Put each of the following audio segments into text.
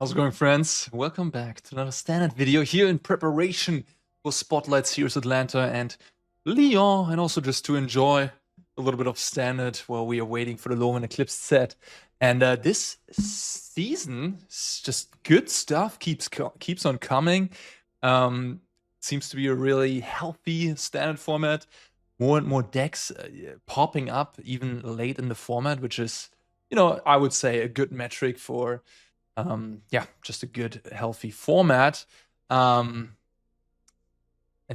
How's it going, friends? Welcome back to another standard video here in preparation for Spotlight Series Atlanta and Lyon, and also just to enjoy a little bit of standard while we are waiting for the Loman Eclipse set. And this season, just good stuff keeps on coming. Seems to be a really healthy standard format. More and more decks popping up even late in the format, which is, I would say a good metric for just a good, healthy format. And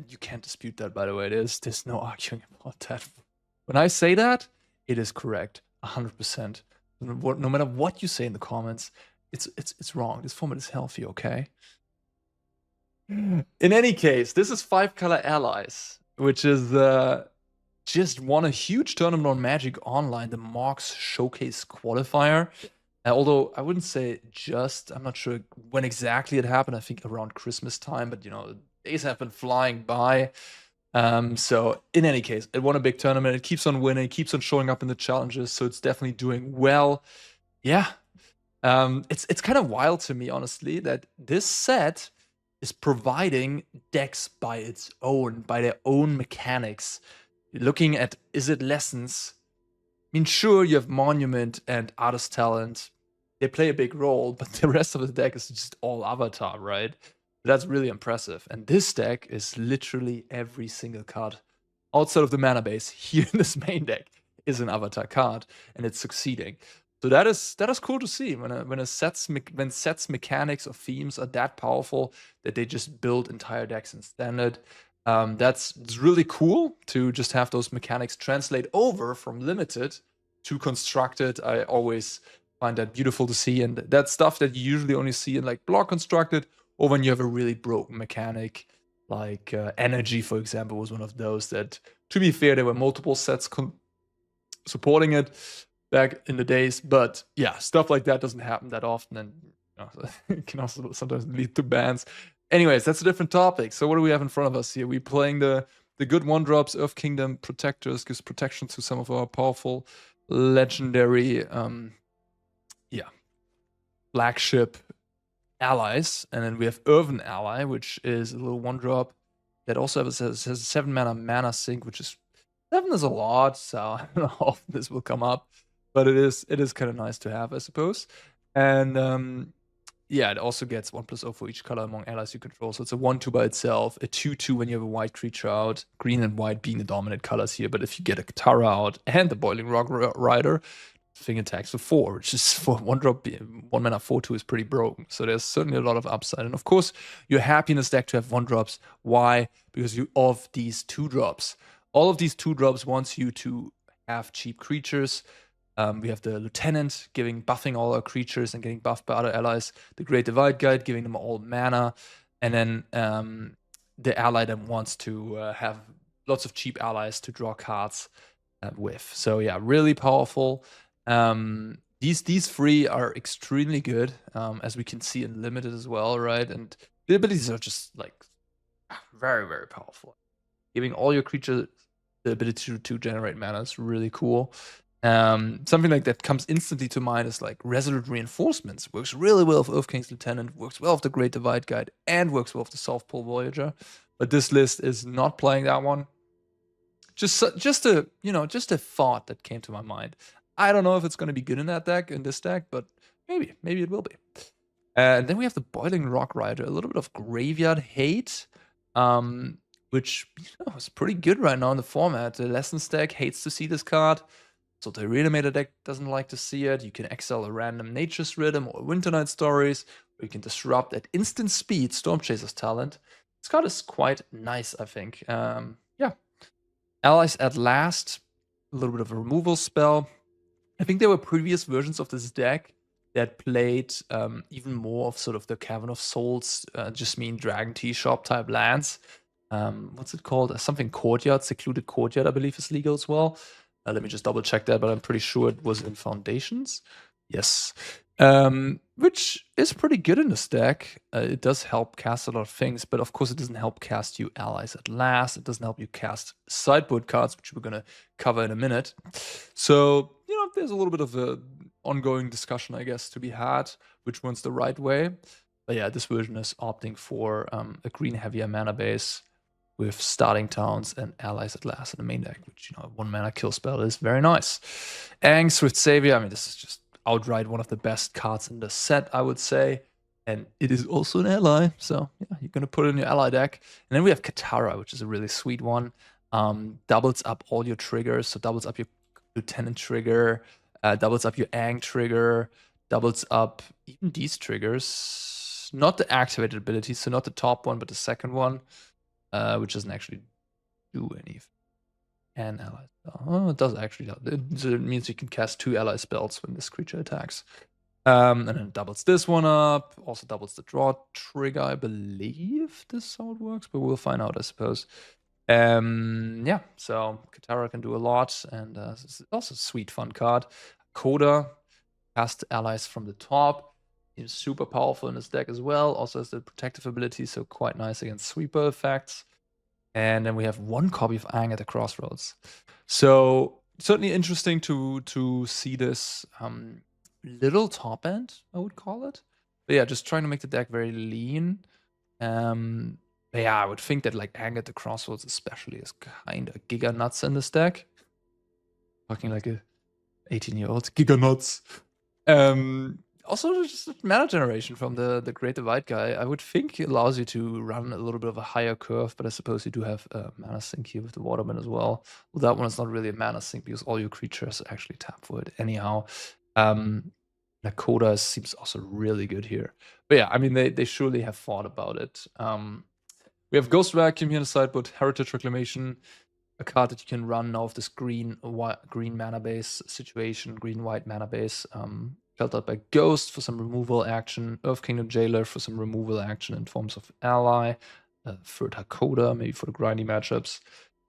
you can't dispute that, by the way. There's no arguing about that. When I say that, it is correct, 100%. No matter what you say in the comments, it's wrong. This format is healthy, okay? In any case, this is 5-color allies, which is just won a huge tournament on Magic Online, the Mox Showcase Qualifier. Although I wouldn't say just, I'm not sure when exactly it happened. I think around Christmas time, but days have been flying by. So in any case, it won a big tournament. It keeps on winning, keeps on showing up in the challenges. So it's definitely doing well. Yeah. It's kind of wild to me, honestly, that this set is providing decks by their own mechanics. Looking at, is it lessons? I mean, sure, you have Monument and Artist Talent. They play a big role, but the rest of the deck is just all Avatar, right? That's really impressive. And this deck is literally every single card outside of the mana base here in this main deck is an Avatar card, and it's succeeding. So that is cool to see when sets mechanics or themes are that powerful that they just build entire decks in standard. It's really cool to just have those mechanics translate over from limited to constructed. I always find that beautiful to see, and that's stuff that you usually only see in like block constructed, or when you have a really broken mechanic, like energy, for example, was one of those that, to be fair, there were multiple sets supporting it back in the days, but yeah, stuff like that doesn't happen that often, and it can also sometimes lead to bans. Anyways, that's a different topic. So what do we have in front of us here? We're playing the good 1-drops. Earth Kingdom Protectors gives protection to some of our powerful legendary flagship allies. And then we have Earthen Ally, which is a little 1-drop that also has a 7-mana sink, which is 7 is a lot, so I don't know how often this will come up, but it is kind of nice to have, I suppose. And it also gets 1+0 for each color among allies you control. So it's a 1/2 by itself, a 2/2 when you have a white creature out, green and white being the dominant colors here. But if you get a Katara out and the Boiling Rock Rider, thing attacks for 4, which is for 1-drop, 1-mana 4/2 is pretty broken. So there's certainly a lot of upside. And of course, you're happy in this deck to have 1-drops. Why? Because you of these 2-drops. All of these 2-drops wants you to have cheap creatures. We have the Lieutenant buffing all our creatures and getting buffed by other allies. The Great Divide Guide giving them all mana. And then the ally that wants to have lots of cheap allies to draw cards with. So yeah, really powerful. These 3 are extremely good, as we can see in Limited as well, right? And the abilities are just like very, very powerful. Giving all your creatures the ability to generate mana is really cool. Something like that comes instantly to mind is like Resolute Reinforcements. Works really well with Earth King's Lieutenant, works well with the Great Divide Guide, and works well with the South Pole Voyager. But this list is not playing that one. Just a thought that came to my mind. I don't know if it's going to be good in this deck, but maybe it will be. And then we have the Boiling Rock Rider, a little bit of graveyard hate, which is pretty good right now in the format. The Lessons deck hates to see this card. So the Reanimator deck doesn't like to see it. You can exile a random Nature's Rhythm or Winter Night Stories, or you can disrupt at instant speed Storm Chaser's Talent. This card is quite nice, I think. Allies at Last, a little bit of a removal spell. I think there were previous versions of this deck that played even more of sort of the Cavern of Souls, just mean Dragon Tea Shop type lands. What's it called? Something Courtyard, Secluded Courtyard, I believe is legal as well. Let me just double check that, but I'm pretty sure it was in Foundations. Yes. Which is pretty good in this deck. It does help cast a lot of things, but of course it doesn't help cast you Allies at Last. It doesn't help you cast sideboard cards, which we're going to cover in a minute. So, there's a little bit of a ongoing discussion, I guess, to be had, which one's the right way. But yeah, this version is opting for a green heavier mana base with starting towns and allies at last in the main deck, which, you know, 1 mana kill spell is very nice. Aang, Swift Savior, I mean, this is just outright one of the best cards in the set, I would say. And it is also an ally, so yeah, you're gonna put it in your ally deck. And then we have Katara, which is a really sweet one. Doubles up all your triggers, so doubles up your Lieutenant trigger, doubles up your Aang trigger, doubles up even these triggers. Not the activated abilities, so not the top one, but the second one, which doesn't actually do anything. And ally. Oh, it does actually. It means you can cast 2 ally spells when this creature attacks. And then it doubles this one up. Also doubles the draw trigger, I believe this is how it works, but we'll find out, I suppose. Yeah, so Katara can do a lot, and it's also a sweet, fun card. Coda, cast allies from the top. He's super powerful in this deck as well. Also has the protective ability, so quite nice against sweeper effects. And then we have 1 copy of Aang at the Crossroads. So certainly interesting to see this little top end, I would call it. But yeah, just trying to make the deck very lean. But yeah, I would think that like Aang at the Crossroads especially is kind of giga nuts in this deck. Talking like a 18-year-old, giga nuts. Also, just mana generation from the Great Divide guy, I would think it allows you to run a little bit of a higher curve, but I suppose you do have a mana sink here with the Waterman as well. Well, that one is not really a mana sink because all your creatures actually tap for it anyhow. Nakoda seems also really good here. But yeah, I mean, they surely have thought about it. We have Ghost Vacuum here in the sideboard, Heritage Reclamation, a card that you can run now of this green mana base situation, green-white mana base. Felt out by Ghost for some removal action, Earth Kingdom Jailer for some removal action in forms of ally, third Hakoda, maybe for the grindy matchups.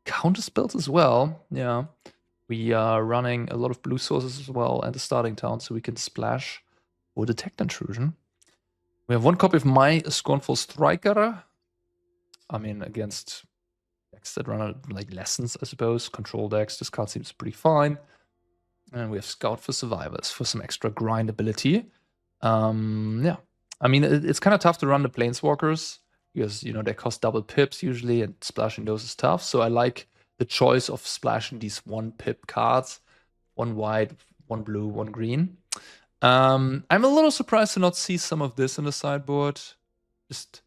Counter spells as well, yeah. We are running a lot of blue sources as well and the starting town, so we can splash or detect intrusion. We have 1 copy of My Scornful Striker. I mean, against decks that run like lessons, I suppose, control decks, this card seems pretty fine. And we have Scout for Survivors for some extra grindability. Yeah, I mean, it's kind of tough to run the Planeswalkers because, you know, they cost double pips usually, and splashing those is tough. So I like the choice of splashing these 1 pip cards, 1 white, 1 blue, 1 green. I'm a little surprised to not see some of this in the sideboard. Just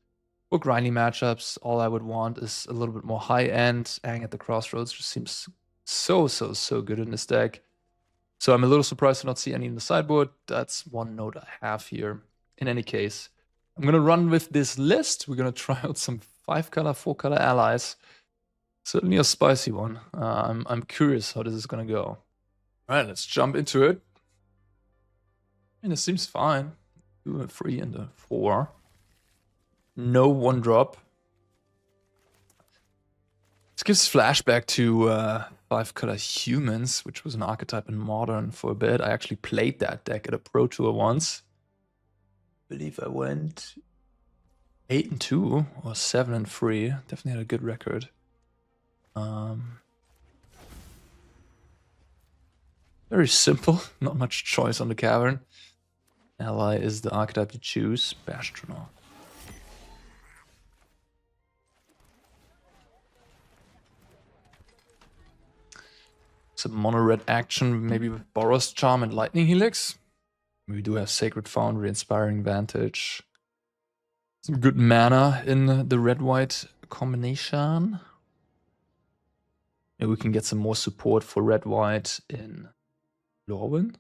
for grindy matchups, all I would want is a little bit more high end. Aang at the Crossroads just seems so good in this deck. So I'm a little surprised to not see any in the sideboard. That's 1 note I have here. In any case, I'm going to run with this list. We're going to try out some 5-color, 4-color allies. Certainly a spicy one. I'm curious how this is going to go. All right, let's jump into it. And it seems fine. 2, a 3, and a 4. No 1-drop. This gives flashback to 5-color humans, which was an archetype in Modern for a bit. I actually played that deck at a Pro Tour once. I believe I went 8-2 or 7-3. Definitely had a good record. Very simple, not much choice on the cavern. Ally is the archetype to choose. Bastronaut. Some mono-red action, maybe with Boros Charm and Lightning Helix. We do have Sacred Foundry, Inspiring Vantage. Some good mana in the red-white combination. Maybe we can get some more support for red-white in Lorwyn.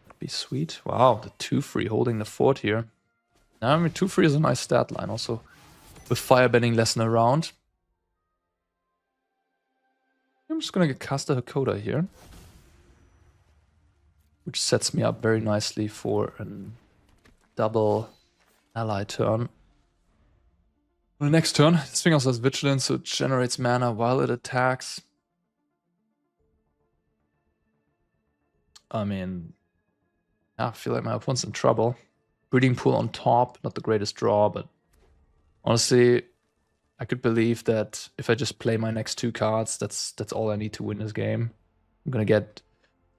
That'd be sweet. Wow, the 2-3 holding the fort here. I mean, 2-3 is a nice stat line also. With Firebending lesson around. I'm just gonna get cast a Hakoda here. Which sets me up very nicely for a double ally turn. On the next turn, this thing also has Vigilance, so it generates mana while it attacks. I mean, I feel like my opponent's in trouble. Breeding Pool on top, not the greatest draw, but honestly, I could believe that if I just play my next 2 cards, that's all I need to win this game. I'm gonna get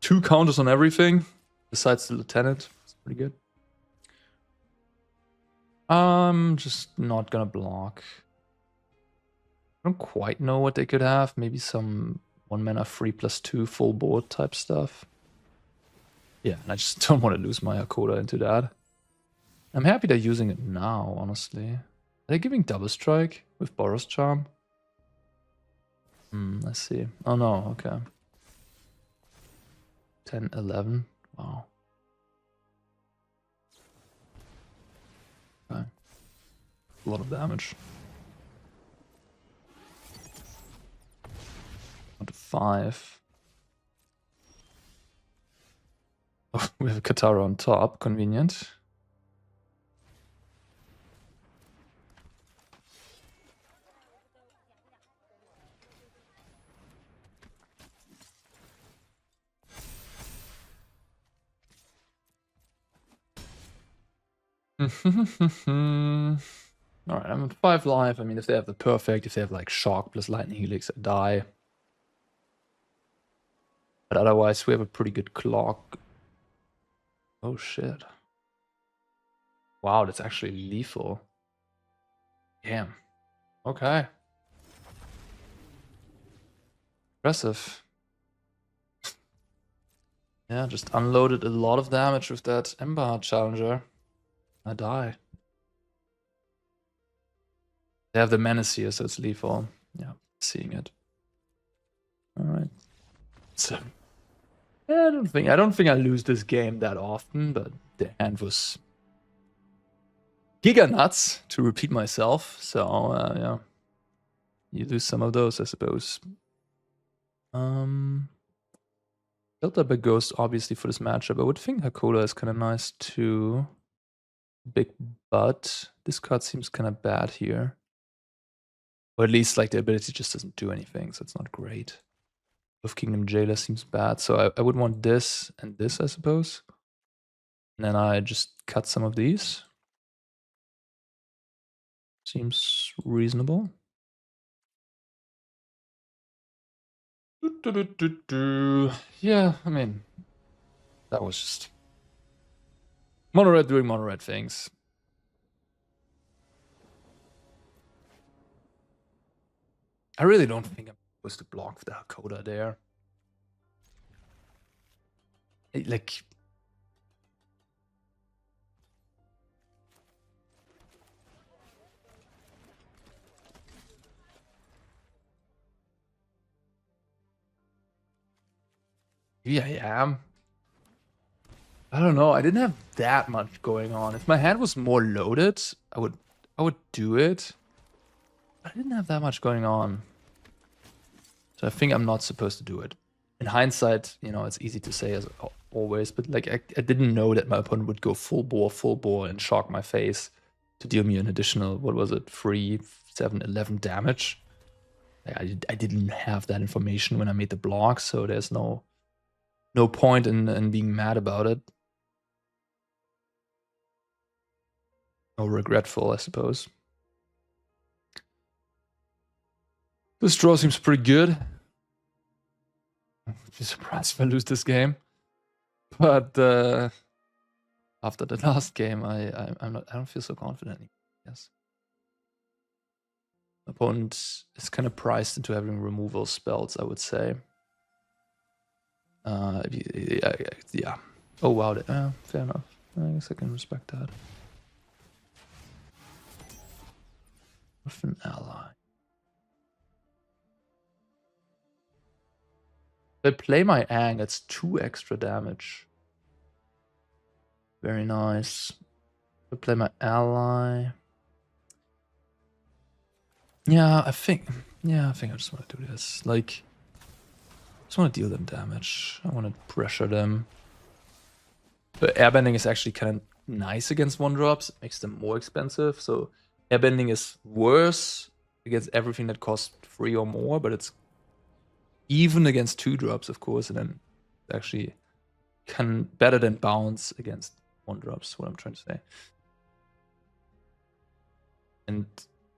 2 counters on everything, besides the lieutenant. It's pretty good. I'm just not gonna block. I don't quite know what they could have. Maybe some 1 mana 3/2 full board type stuff. Yeah, and I just don't want to lose my Hakoda into that. I'm happy they're using it now, honestly. Are they giving double strike with Boros Charm? Let's see. Oh no, okay. 10, 11. Wow. Okay. A lot of damage. 1 to 5. Oh, we have a Katara on top. Convenient. Alright, I'm at 5 life. I mean, if they have the perfect, if they have like Shock plus Lightning Helix, I die. But otherwise, we have a pretty good clock. Oh shit. Wow, that's actually lethal. Damn. Okay. Impressive. Yeah, just unloaded a lot of damage with that Ember Challenger. I die. They have the Menace here, so it's lethal. Yeah, seeing it. Alright. So yeah, I don't think I lose this game that often, but the hand was giga nuts, to repeat myself. So yeah. You lose some of those, I suppose. Built up a Ghost, obviously, for this matchup. I would think Hakoda is kind of nice too. Big butt. This card seems kind of bad here. Or at least, like, the ability just doesn't do anything, so it's not great. Of Kingdom Jailer seems bad, so I would want this and this, I suppose. And then I just cut some of these. Seems reasonable. Yeah, I mean, that was just mono red doing mono red things. I really don't think I'm supposed to block the Hakoda there. Like, maybe I am. I don't know. I didn't have that much going on. If my hand was more loaded, I would do it. But I didn't have that much going on. So I think I'm not supposed to do it. In hindsight, you know, it's easy to say as always, but like I didn't know that my opponent would go full bore and shock my face to deal me an additional, what was it, 3, 7, 11 damage. I didn't have that information when I made the block, so there's no point in being mad about it. Or regretful, I suppose. This draw seems pretty good. I'd be surprised if I lose this game. But after the last game, I don't feel so confident anymore. Yes. Opponent is kind of priced into having removal spells, I would say. Yeah. Oh wow, fair enough. I guess I can respect that. With an ally. If I play my Ang, that's 2 extra damage. Very nice. If I play my ally. Yeah, I think I just want to do this. Like, I just want to deal them damage. I want to pressure them. But airbending is actually kind of nice against 1-drops. It makes them more expensive. So airbending is worse against everything that costs 3 or more, but it's even against 2-drops, of course, and then actually can better than bounce against 1-drops, what I'm trying to say. And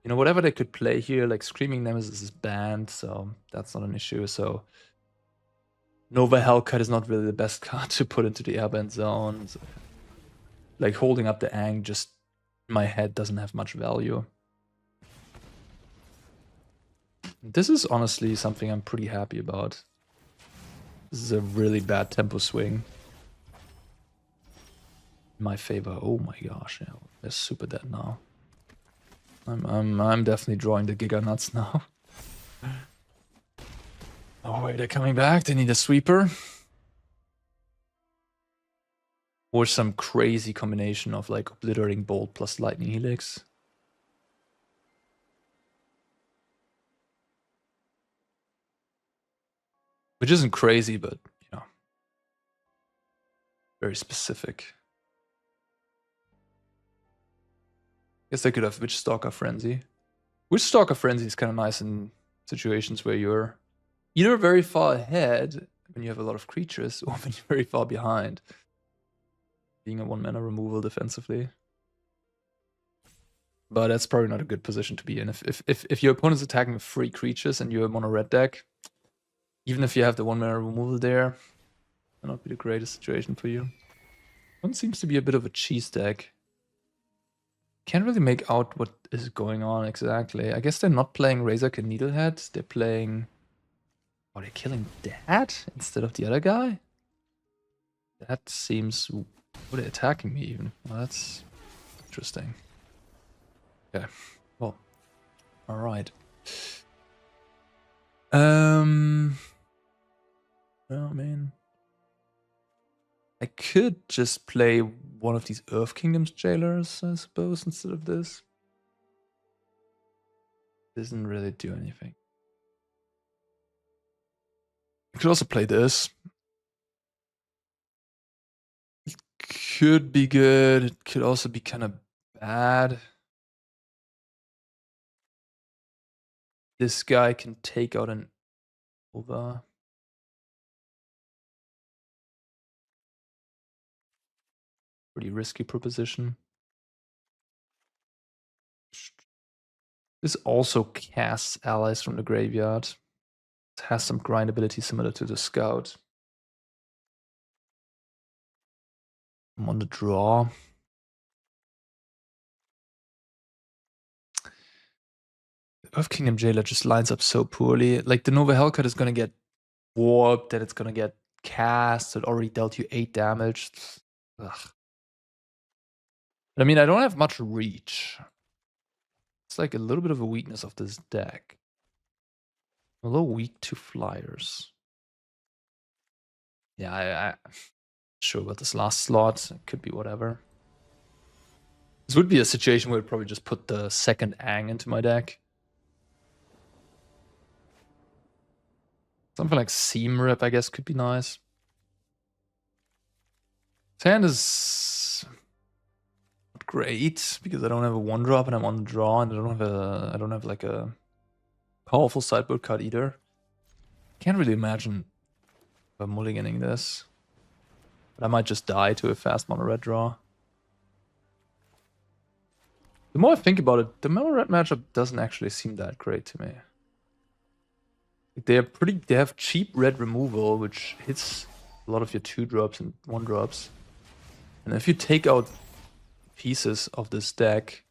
you know, whatever they could play here, like Screaming Nemesis is banned, so that's not an issue. So Nova Hellcat is not really the best card to put into the airband zone. So, like, holding up the Ang just in my head doesn't have much value. This is honestly something I'm pretty happy about. This is a really bad tempo swing. In my favor. Oh my gosh, yeah, they're super dead now. I'm definitely drawing the Giga Nuts now. Oh wait, they're coming back. They need a sweeper. Or some crazy combination of like Obliterating Bolt plus Lightning Helix. Which isn't crazy, but, you know, very specific. Guess they could have Witchstalker Frenzy. Witchstalker Frenzy is kind of nice in situations where you're either very far ahead when you have a lot of creatures, or when you're very far behind, being a 1-mana removal defensively. But that's probably not a good position to be in. If your opponent's attacking with 3 creatures and you're a mono-red deck, even if you have the 1-mana removal there, might not be the greatest situation for you. One seems to be a bit of a cheese deck. Can't really make out what is going on exactly. I guess they're not playing Razorkin Needlehead. They're playing... Oh, they're killing that instead of the other guy? That seems... Oh, they're attacking me even. Well, that's interesting. Okay. Well. Alright. Well, man. I could just play one of these Earth Kingdoms jailers, I suppose, instead of this. Doesn't really do anything. I could also play this. It could be good. It could also be kind of bad. This guy can take out an over. Pretty risky proposition. This also casts allies from the graveyard. It has some grind ability similar to the Scout. I'm on the draw. The Earth Kingdom Jailer just lines up so poorly. Like, the Nova Hellcat is gonna get warped, then it's gonna get cast. It already dealt you 8 damage. Ugh. But, I mean, I don't have much reach. It's like a little bit of a weakness of this deck. A little weak to flyers. Yeah, I'm sure about this last slot. It could be whatever. This would be a situation where I'd probably just put the second Ang into my deck. Something like Seam Rip, I guess, could be nice. This hand is not great because I don't have a 1-drop and I'm on the draw, and I don't have like a powerful sideboard card either. Can't really imagine mulliganing this. But I might just die to a fast mono red draw. The more I think about it, the mono red matchup doesn't actually seem that great to me. They have cheap red removal, which hits a lot of your 2-drops and 1-drops. And if you take out pieces of this deck,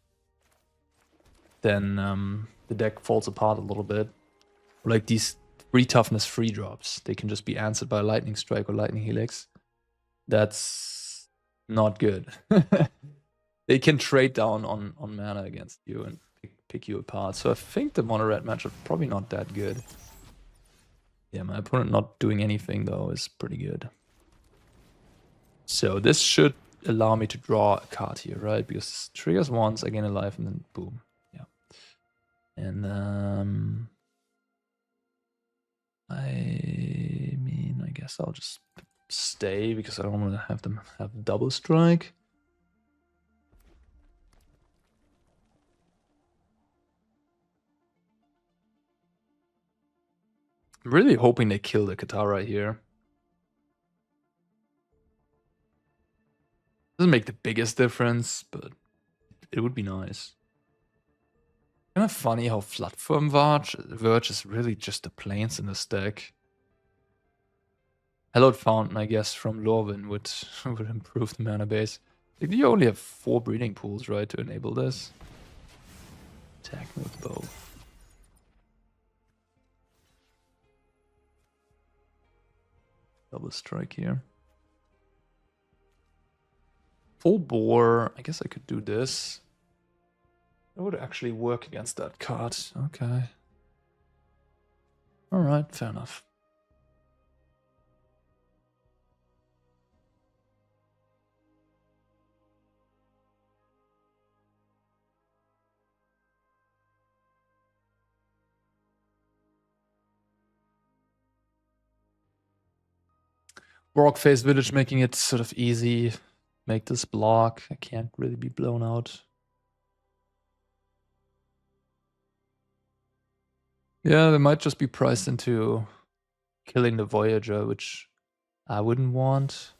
then the deck falls apart a little bit. Like these 3 toughness 3-drops, they can just be answered by Lightning Strike or Lightning Helix. That's not good. They can trade down on mana against you and pick you apart. So I think the mono red matchup probably not that good. Yeah, my opponent not doing anything though is pretty good. So this should allow me to draw a card here, right? Because triggers once, I gain a life, and then boom. Yeah. And I mean, I guess I'll just stay because I don't want to have them have double strike. I'm really hoping they kill the Katara here. Doesn't make the biggest difference, but it would be nice. Kind of funny how Floodform Verge is really just the plains in this deck. Hallowed Fountain, I guess, from Lorwyn would would improve the mana base. Like, you only have 4 breeding pools, right, to enable this. Attack with both. Double strike here. Full bore. I guess I could do this. It would actually work against that card. Okay. Alright, fair enough. Rock Face Village making it sort of easy. Make this block. I can't really be blown out. Yeah, they might just be priced into killing the Voyager, which I wouldn't want.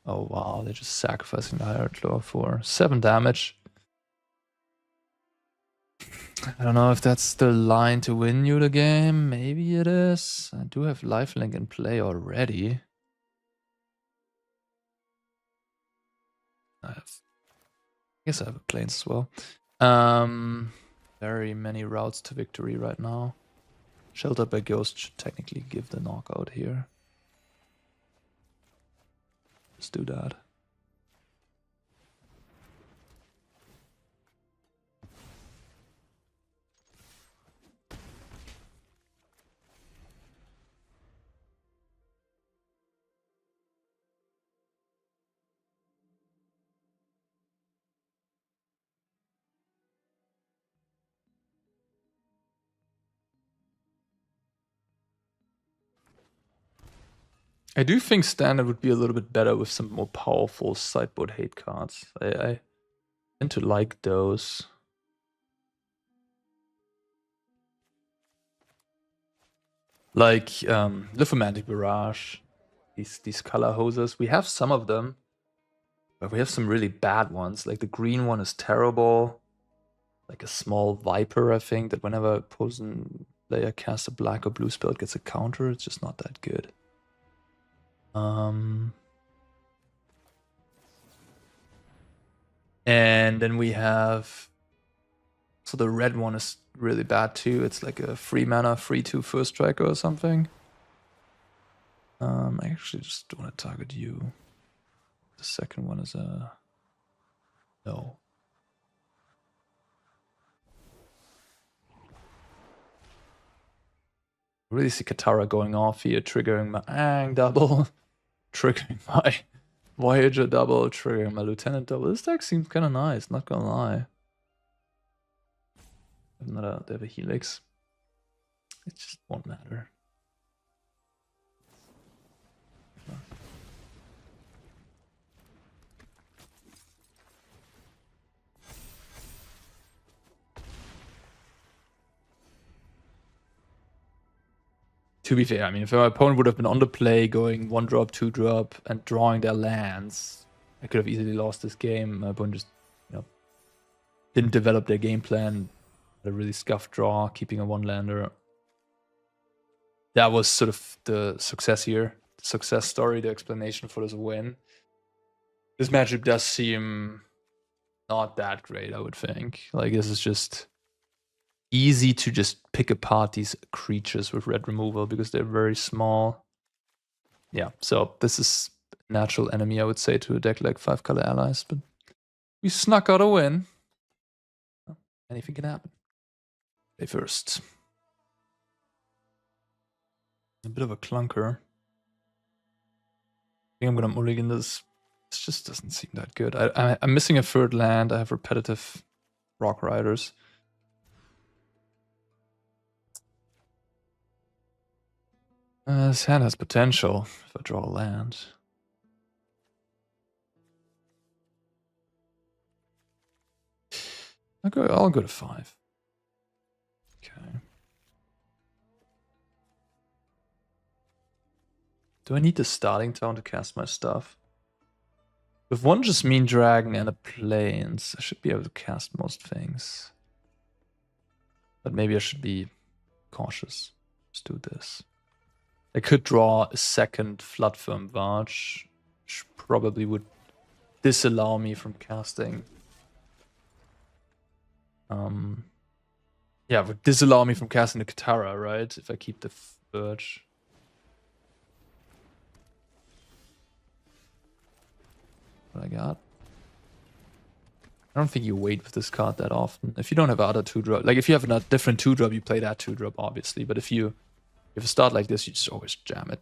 Oh wow, they're just sacrificing the Higher Claw for 7 damage. I don't know if that's the line to win you the game. Maybe it is. I do have lifelink in play already. I guess I have a planes as well. Very many routes to victory right now. Sheltered by Ghost should technically give the knockout here. Let's do that. I do think Standard would be a little bit better with some more powerful sideboard hate cards. I tend to like those. Like Lithomantic Barrage, these color hoses. We have some of them, but we have some really bad ones. Like the green one is terrible. Like a small Viper, I think, that whenever opposing player casts a black or blue spell, it gets a counter. It's just not that good. And then we have, so the red one is really bad too. It's like a 3 mana, 3/2 first striker or something. I actually just want to target you. The second one is a no. I really see Katara going off here, triggering my Ang double, triggering my Voyager double, triggering my Lieutenant double. This deck seems kind of nice, not gonna lie. They have a Helix. It just won't matter. To be fair, I mean, if my opponent would have been on the play, going 1-drop, 2-drop, and drawing their lands, I could have easily lost this game. My opponent just, didn't develop their game plan. Had a really scuffed draw, keeping a 1-lander. That was sort of the success here, the success story, the explanation for this win. This matchup does seem not that great, I would think. Like, this is just easy to just pick apart these creatures with red removal because they're very small. Yeah, so this is a natural enemy, I would say, to a deck like 5-color allies, but we snuck out a win. Anything can happen. Play first. A bit of a clunker. I think I'm gonna mulligan this. This just doesn't seem that good. I'm missing a 3rd land. I have repetitive Rock Riders. This hand has potential if I draw a land. I'll go to 5. Okay. Do I need the starting town to cast my stuff? With 1 just mean dragon and a plains, I should be able to cast most things. But maybe I should be cautious. Let's do this. I could draw a second Floodfirm Varge, which probably would disallow me from casting. Yeah, would disallow me from casting the Katara, right? If I keep the Verge. What I got? I don't think you wait with this card that often. If you don't have other 2-drop, like if you have a different 2-drop, you play that 2-drop, obviously. But if you start like this, you just always jam it.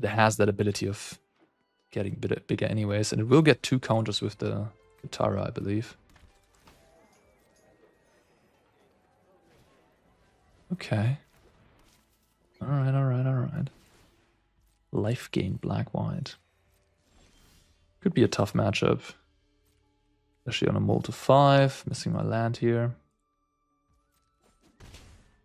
It has that ability of getting bigger anyways, and it will get 2 counters with the Katara, I believe. Okay. Alright, alright, alright. Life gain, black-white. Could be a tough matchup. Especially on a mull to 5, missing my land here.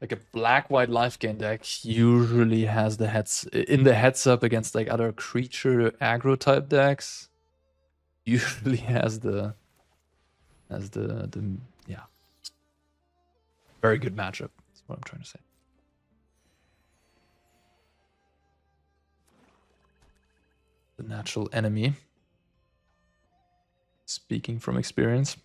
Like a black-white life gain deck usually has the heads up against like other creature aggro type decks. Usually has the yeah. Very good matchup. That's what I'm trying to say. The natural enemy. Speaking from experience.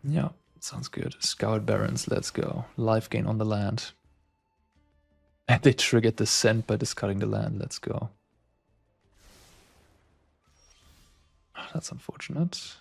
Yeah, sounds good. Scout Barons, let's go. Life gain on the land. And they triggered Descent by discarding the land, let's go. Oh, that's unfortunate.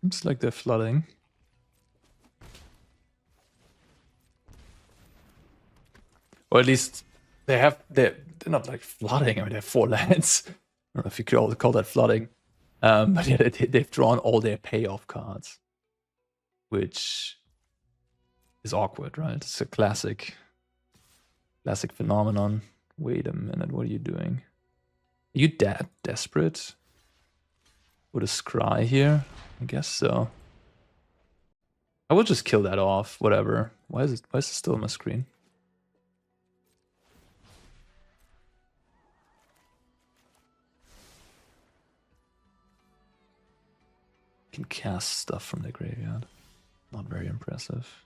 Seems like they're flooding. Or at least they're not like flooding. I mean, they have 4 lands. I don't know if you could call that flooding. But yeah, they've drawn all their payoff cards, which is awkward, right? It's a classic phenomenon. Wait a minute, what are you doing? Are you desperate? Would a scry here? I guess so. I will just kill that off, whatever. Why is it still on my screen? Can cast stuff from the graveyard. Not very impressive.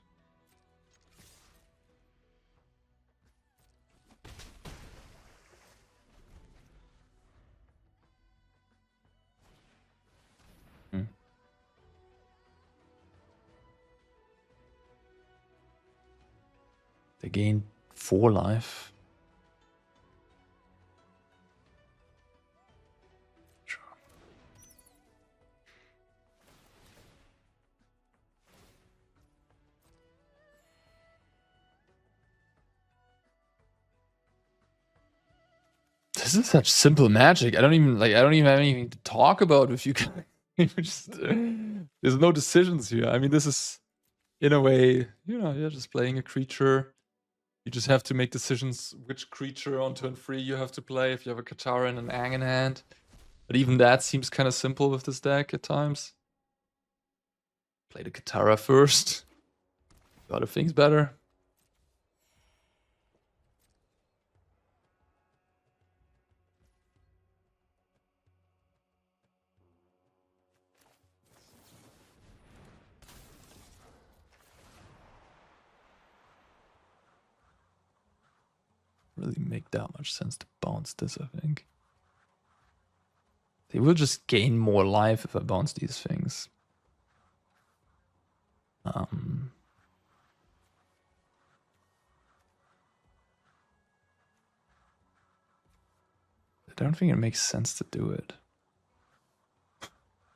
They gain 4 life. Sure. This is such simple magic. I don't even have anything to talk about with you guys. There's no decisions here. I mean, this is in a way, you're just playing a creature. You just have to make decisions which creature on turn 3 you have to play if you have a Katara and an Ang in hand. But even that seems kind of simple with this deck at times. Play the Katara first. Do other things better. Really make that much sense to bounce this, I think. They will just gain more life if I bounce these things. I don't think it makes sense to do it.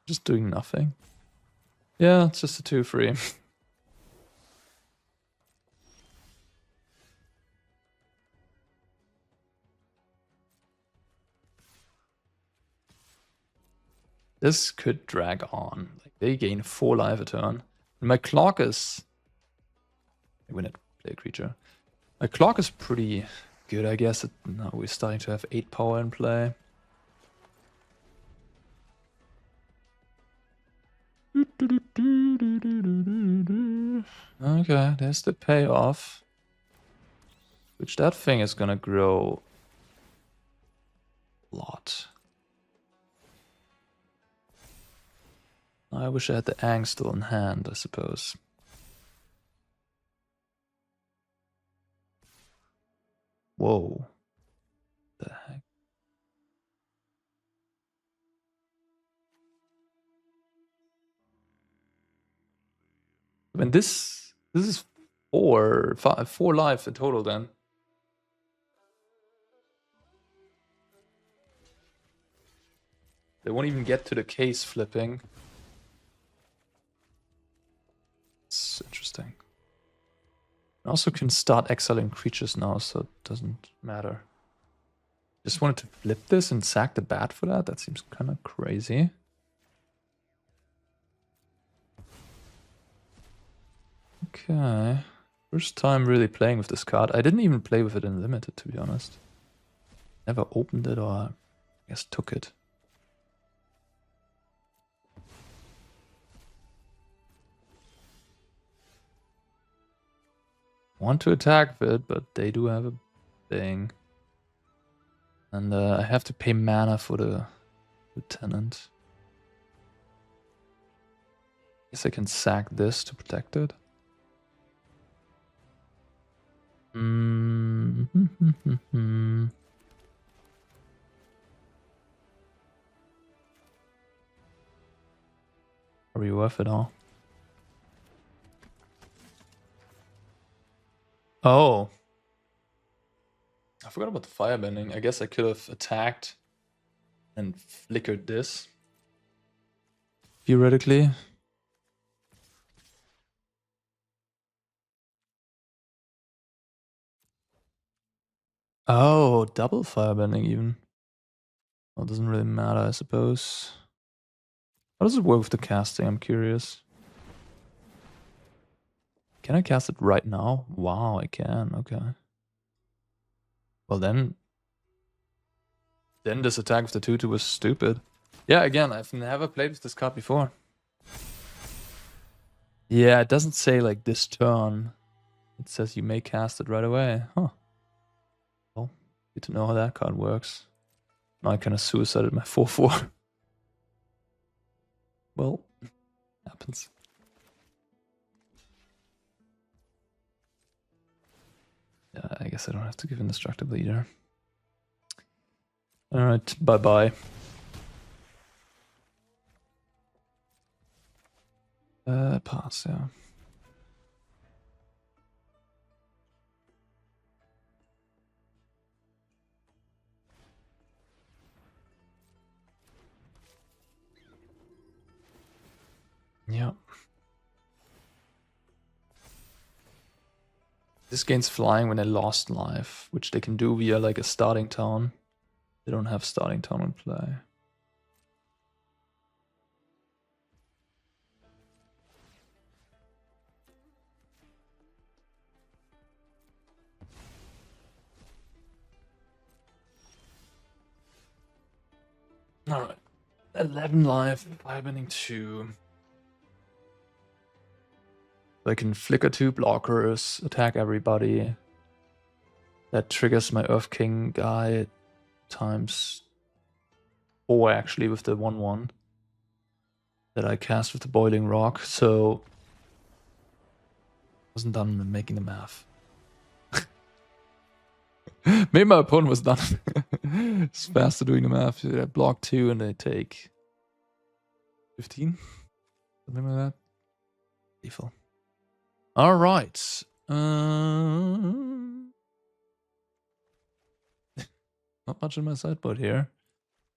Just doing nothing. Yeah, it's just a 2-3. This could drag on. Like they gain 4 life a turn. And my clock is... When I play a creature. My clock is pretty good, I guess. Now we're starting to have 8 power in play. Okay, there's the payoff. Which that thing is gonna grow a lot. I wish I had the Ang still in hand, I suppose. Whoa. The heck? I mean, this is four life in total then. They won't even get to the case flipping. It's interesting. I also can start exiling creatures now, so it doesn't matter. Just wanted to flip this and sack the bat for that? That seems kind of crazy. Okay. First time really playing with this card. I didn't even play with it in Limited, to be honest. Never opened it, or I guess took it. Want to attack with it, but they do have a thing. And I have to pay mana for the lieutenant. Guess I can sack this to protect it. Are we worth it all? Oh. I forgot about the firebending. I guess I could have attacked and flickered this. Theoretically. Oh, double firebending even. Well, it doesn't really matter, I suppose. How does it work with the casting? I'm curious. Can I cast it right now? Wow, I can. Okay. Well, then this attack with the 2/2 was stupid. Yeah, again, I've never played with this card before. Yeah, it doesn't say like this turn. It says you may cast it right away. Huh. Well, good to know how that card works. Now I kind of suicided my 4/4. Well, happens. Yeah, I guess I don't have to give indestructible either. Alright, bye-bye. Pass, yeah. Yeah. This gains flying when they lost life, which they can do via like a starting town. They don't have starting town in play. Alright. 11 life, firebending 2. I can flicker 2 blockers, attack everybody. That triggers my Earth King guy times 4 actually with the 1/1 that I cast with the Boiling Rock, so I wasn't done making the math. Maybe my opponent was done. It's faster doing the math. They block 2 and they take 15? Something like that. Lethal. Alright. Not much in my sideboard here.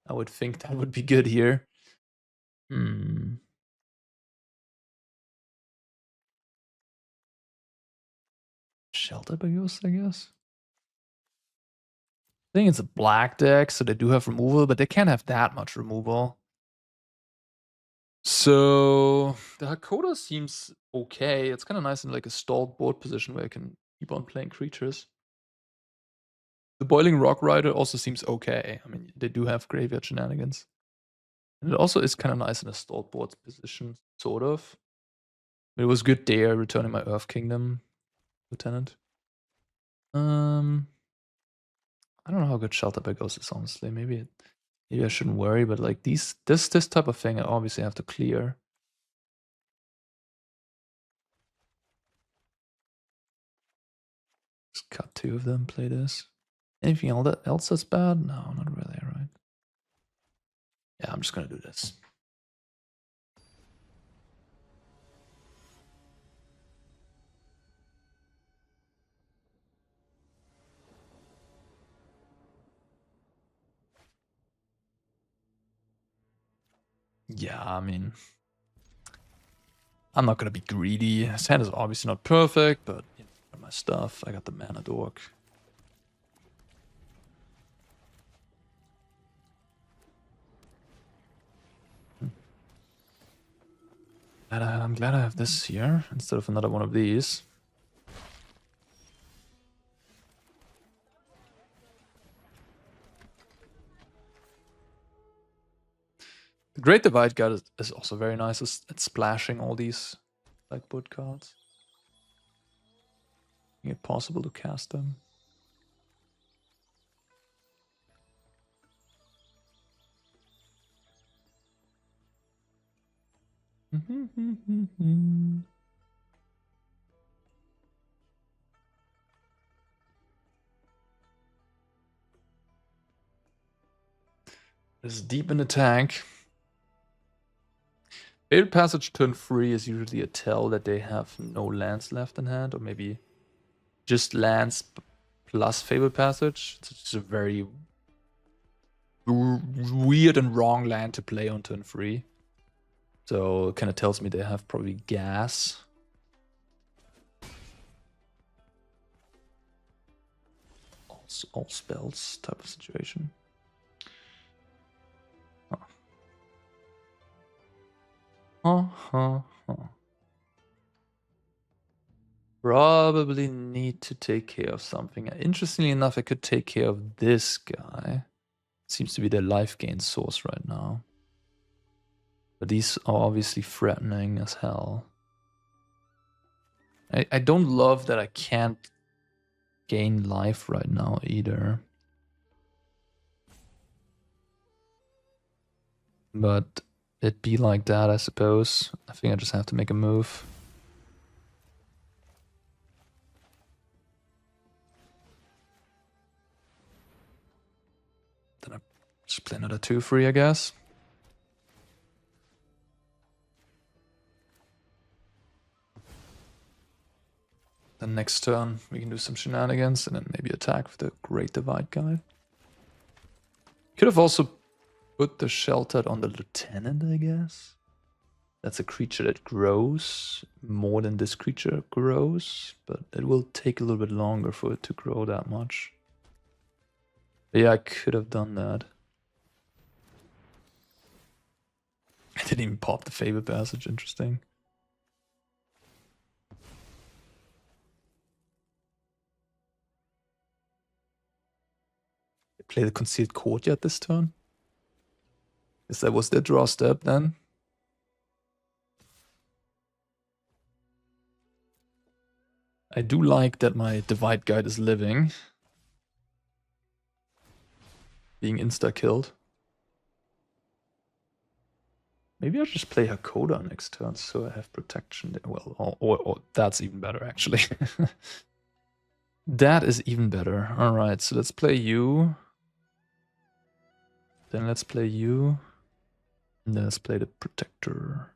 I would think that would be good here. Shelter Bagos, I guess. I think it's a black deck, so they do have removal, but they can't have that much removal. So the Hakoda seems okay. It's kind of nice in like a stalled board position where I can keep on playing creatures. The Boiling Rock Rider also seems okay. I mean, they do have graveyard shenanigans. And it also is kind of nice in a stalled board position, sort of. It was good there, returning my Earth Kingdom, Lieutenant. I don't know how good Shelter by Ghost is, honestly. Maybe I shouldn't worry, but like this type of thing I obviously have to clear. Just cut 2 of them, play this. Anything else that's bad? No, not really, right? Yeah, I'm just gonna do this. Yeah, I mean, I'm not gonna be greedy. His hand is obviously not perfect, but you know, my stuff. I got the mana dork. I'm glad I have this here instead of another one of these. The Great Divide Guide is also very nice at splashing all these Blackboard cards. Making it possible to cast them. It's deep in the tank. Fabled Passage turn 3 is usually a tell that they have no lands left in hand, or maybe just lands plus Fabled Passage. It's just a very weird and wrong land to play on turn 3. So it kind of tells me they have probably gas. All spells type of situation. Probably need to take care of something. Interestingly enough, I could take care of this guy. Seems to be their life gain source right now. But these are obviously threatening as hell. I don't love that I can't gain life right now either. But it be like that, I suppose. I think I just have to make a move. Then I just play another 2-3, I guess. Then next turn we can do some shenanigans and then maybe attack with the Great Divide Guide. Could have also put the Sheltered on the Lieutenant, I guess. That's a creature that grows more than this creature grows, but it will take a little bit longer for it to grow that much. But yeah, I could have done that. I didn't even pop the Fabled Passage, interesting. Play the Concealed Courtyard this turn? Guess that was their draw step then. I do like that my Divide Guide is living. Being insta-killed. Maybe I'll just play Hakoda next turn so I have protection. Well, or that's even better, actually. That is even better. Alright, so let's play you. Then let's play you. And then let's play the Protector.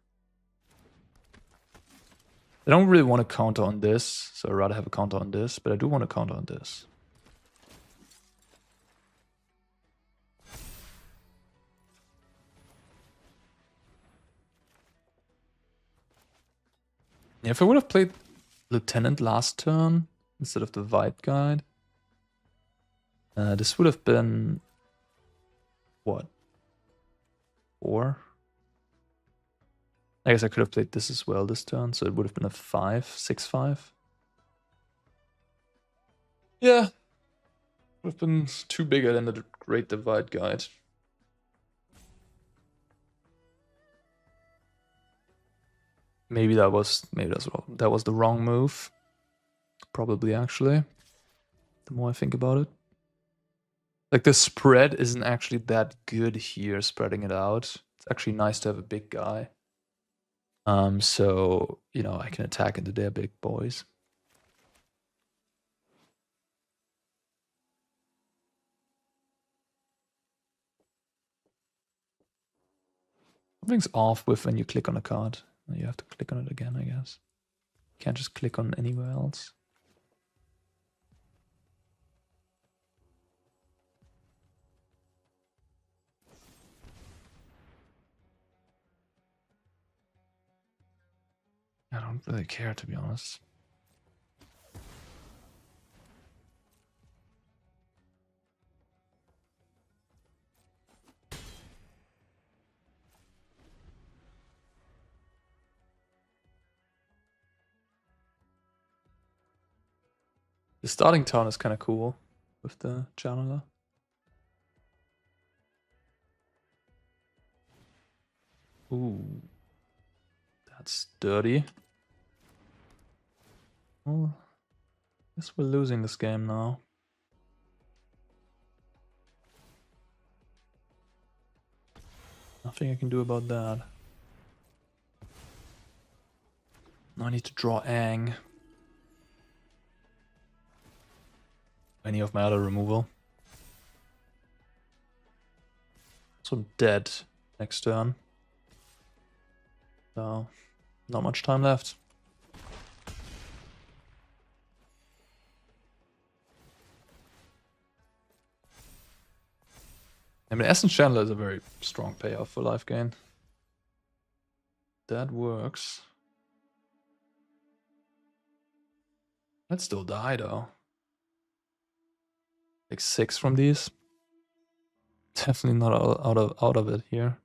I don't really want to counter on this, so I'd rather have a counter on this, but I do want to counter on this. Yeah, if I would have played Lieutenant last turn instead of the Divide Guide, this would have been what? 4? I guess I could have played this as well this turn, so it would have been a 5, 6-5. Yeah. Would have been 2 bigger than the Great Divide Guide. Maybe that was the wrong move. Probably, actually. The more I think about it. Like, the spread isn't actually that good here, spreading it out. It's actually nice to have a big guy. So, you know, I can attack into their big boys. Something's off with when you click on a card. You have to click on it again, I guess. You can't just click on anywhere else. I don't really care, to be honest. The starting turn is kind of cool with the channeler. Ooh. That's dirty. Well, I guess we're losing this game now. Nothing I can do about that. Now I need to draw Ang. Any of my other removal. So dead next turn. So, not much time left. I mean, Essence Chandler is a very strong payoff for life gain. That works. I'd still die, though. Like 6 from these. Definitely not out of it here.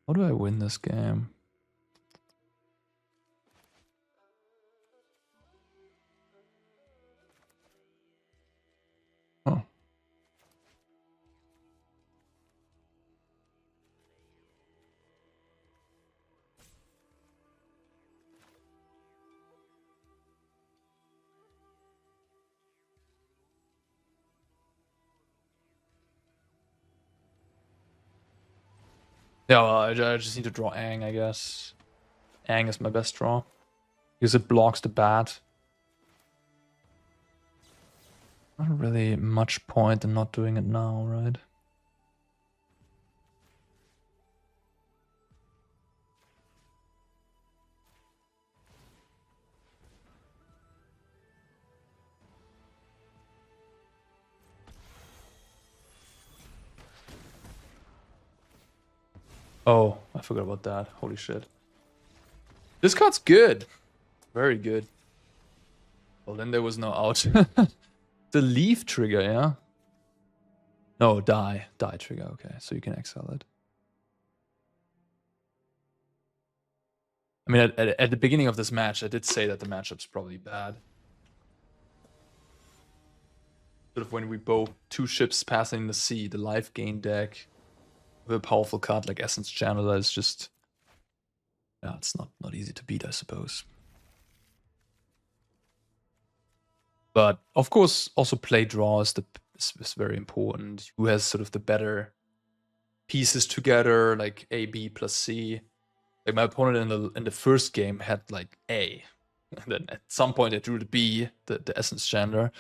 How do I win this game? Oh. Yeah, well, I just need to draw Ang, I guess. Ang is my best draw. Because it blocks the bat. Not really much point in not doing it now, right? Oh, I forgot about that. Holy shit. This card's good. Very good. Well, then there was no out. The leaf trigger, yeah? No, die. Die trigger, okay. So you can exile it. I mean, at the beginning of this match, I did say that the matchup's probably bad. Sort of when we both 2 ships passing the sea, the life gain deck with a powerful card like Essence Channeler is just... Yeah, it's not easy to beat, I suppose. But of course, also play draw is very important. Who has sort of the better pieces together, like A, B plus C. Like my opponent in the first game had like A. And then at some point I drew the B, the Essence Chandler,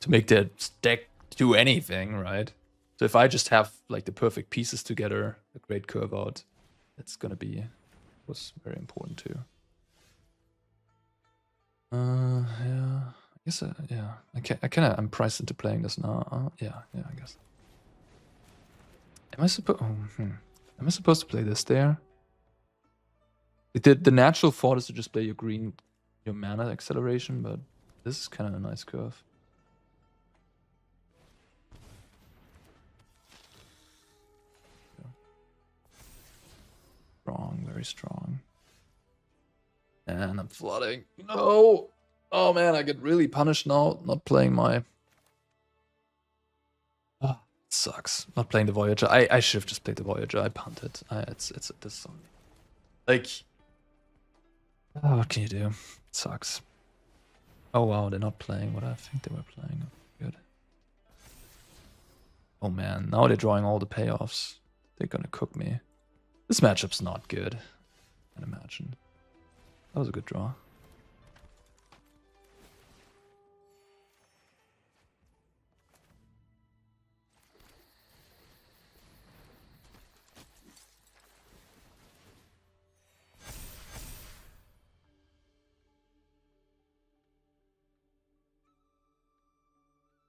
to make their deck do anything, right? So if I just have like the perfect pieces together, a great curve out, it's gonna be was very important too. Yeah. I guess yeah. I'm priced into playing this now. Yeah, I guess. Am I supposed? Am I supposed to play this there? The natural thought is to just play your mana acceleration, but this is kind of a nice curve. Strong, very strong. And I'm flooding. No! Oh man, I get really punished now not playing my... Ah, it sucks. Not playing the Voyager. I should have just played the Voyager. I punted. It's this song. Like... Oh, what can you do? It sucks. Oh wow, they're not playing what I think they were playing. Good. Oh man, now they're drawing all the payoffs. They're gonna cook me. This matchup's not good, I can imagine. That was a good draw.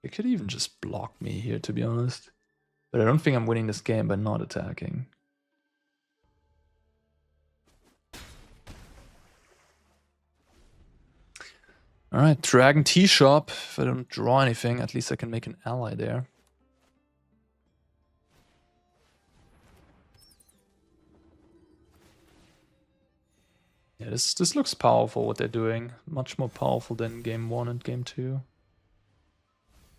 They could even just block me here, to be honest. But I don't think I'm winning this game by not attacking. Alright, Dragon Tea Shop. If I don't draw anything, at least I can make an ally there. Yeah, this looks powerful, what they're doing. Much more powerful than game 1 and game 2.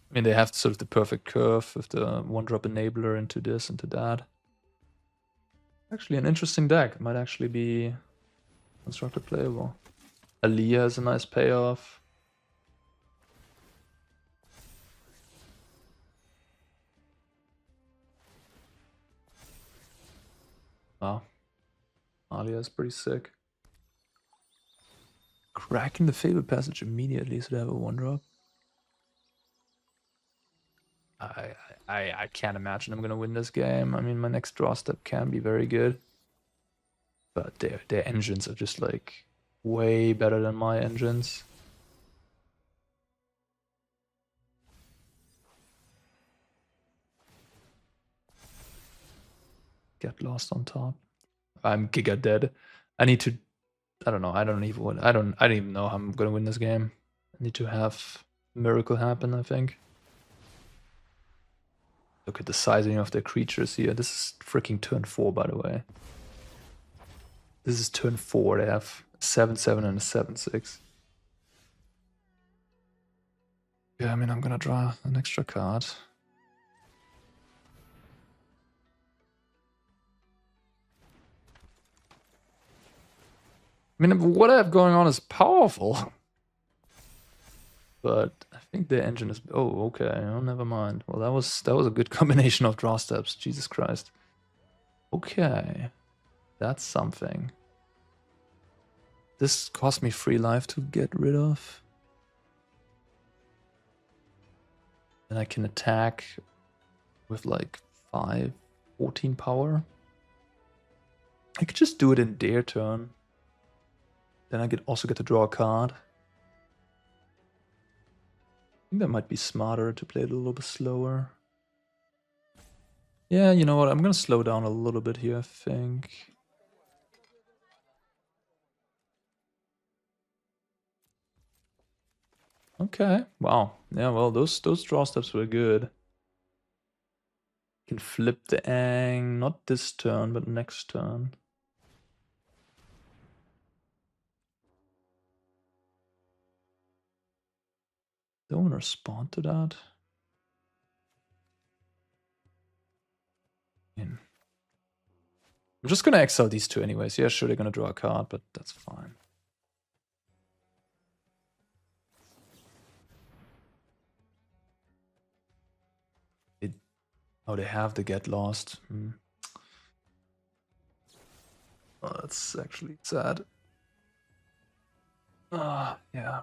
I mean, they have sort of the perfect curve with the one-drop enabler into this, into that. Actually, an interesting deck. Might actually be constructed playable. Aliyah has a nice payoff. Wow. Aliyah is pretty sick. Cracking the Fabled Passage immediately so they have a one-drop. I can't imagine I'm gonna win this game. I mean, my next draw step can be very good. But their engines are just like way better than my engines. Get lost on top. I'm giga dead. I need to. I don't know. I don't even know how I'm gonna win this game. I need to have a miracle happen, I think. Look at the sizing of their creatures here. This is freaking turn 4, by the way. This is turn 4. They have 7/7 and a 7/6. Yeah, I mean, I'm gonna draw an extra card. I mean, what I have going on is powerful. But I think the engine is... Oh, okay. Oh, never mind. Well, that was a good combination of draw steps. Jesus Christ. Okay. That's something. This cost me 3 life to get rid of. And I can attack with like 14 power. I could just do it in their turn. Then I also get to draw a card. I think that might be smarter to play it a little bit slower. Yeah, you know what? I'm gonna slow down a little bit here, I think. Okay. Wow. Yeah, well, those draw steps were good. Can flip the Ang, not this turn, but next turn. Don't respond to that. I'm just gonna exile these two anyways. Yeah, sure, they're gonna draw a card, but that's fine. Oh, they have the Get Lost. Oh, that's actually sad. Ah, yeah.